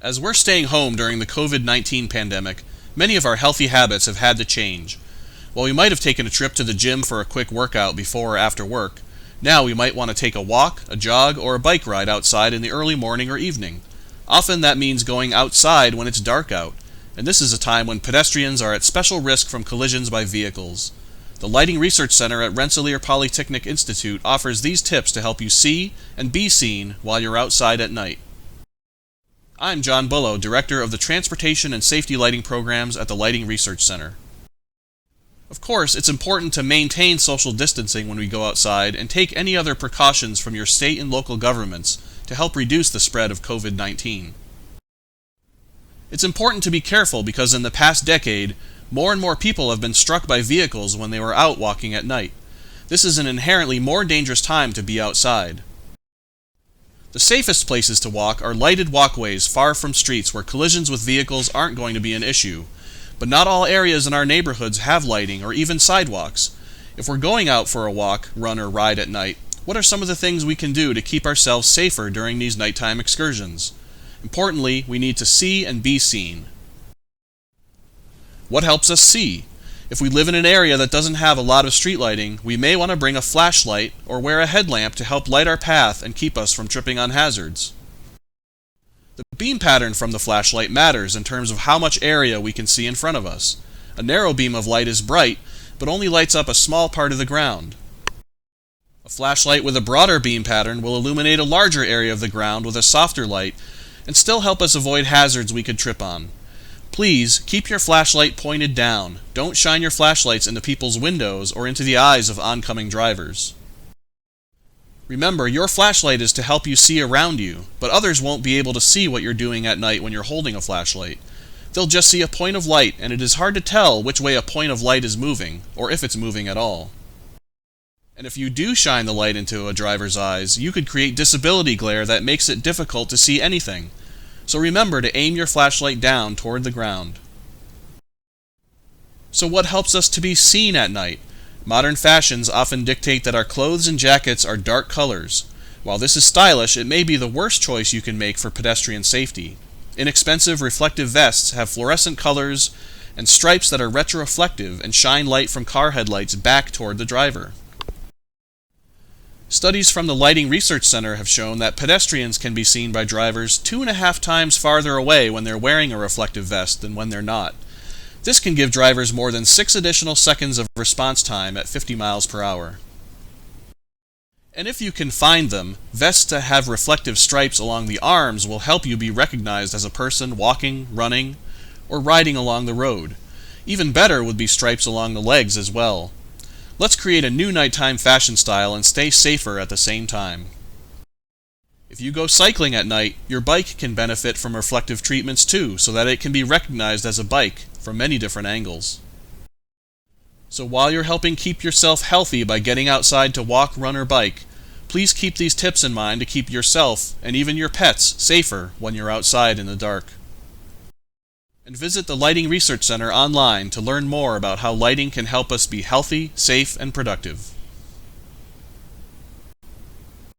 As we're staying home during the COVID-19 pandemic, many of our healthy habits have had to change. While we might have taken a trip to the gym for a quick workout before or after work, now we might want to take a walk, a jog, or a bike ride outside in the early morning or evening. Often that means going outside when it's dark out, and this is a time when pedestrians are at special risk from collisions by vehicles. The Lighting Research Center at Rensselaer Polytechnic Institute offers these tips to help you see and be seen while you're outside at night. I'm John Bullough, Director of the Transportation and Safety Lighting Programs at the Lighting Research Center. Of course, it's important to maintain social distancing when we go outside and take any other precautions from your state and local governments to help reduce the spread of COVID-19. It's important to be careful because in the past decade, more and more people have been struck by vehicles when they were out walking at night. This is an inherently more dangerous time to be outside. The safest places to walk are lighted walkways far from streets where collisions with vehicles aren't going to be an issue. But not all areas in our neighborhoods have lighting or even sidewalks. If we're going out for a walk, run, or ride at night, what are some of the things we can do to keep ourselves safer during these nighttime excursions? Importantly, we need to see and be seen. What helps us see? If we live in an area that doesn't have a lot of street lighting, we may want to bring a flashlight or wear a headlamp to help light our path and keep us from tripping on hazards. The beam pattern from the flashlight matters in terms of how much area we can see in front of us. A narrow beam of light is bright, but only lights up a small part of the ground. A flashlight with a broader beam pattern will illuminate a larger area of the ground with a softer light and still help us avoid hazards we could trip on. Please keep your flashlight pointed down. Don't shine your flashlights into people's windows or into the eyes of oncoming drivers. Remember, your flashlight is to help you see around you, but others won't be able to see what you're doing at night when you're holding a flashlight. They'll just see a point of light, and it is hard to tell which way a point of light is moving, or if it's moving at all. And if you do shine the light into a driver's eyes, you could create disability glare that makes it difficult to see anything. So remember to aim your flashlight down toward the ground. So what helps us to be seen at night? Modern fashions often dictate that our clothes and jackets are dark colors. While this is stylish, it may be the worst choice you can make for pedestrian safety. Inexpensive reflective vests have fluorescent colors and stripes that are retroreflective and shine light from car headlights back toward the driver. Studies from the Lighting Research Center have shown that pedestrians can be seen by drivers 2.5 times farther away when they're wearing a reflective vest than when they're not. This can give drivers more than 6 additional seconds of response time at 50 miles per hour. And if you can find them, vests that have reflective stripes along the arms will help you be recognized as a person walking, running, or riding along the road. Even better would be stripes along the legs as well. Let's create a new nighttime fashion style and stay safer at the same time. If you go cycling at night, your bike can benefit from reflective treatments too, so that it can be recognized as a bike from many different angles. So while you're helping keep yourself healthy by getting outside to walk, run, or bike, please keep these tips in mind to keep yourself and even your pets safer when you're outside in the dark. And visit the Lighting Research Center online to learn more about how lighting can help us be healthy, safe, and productive.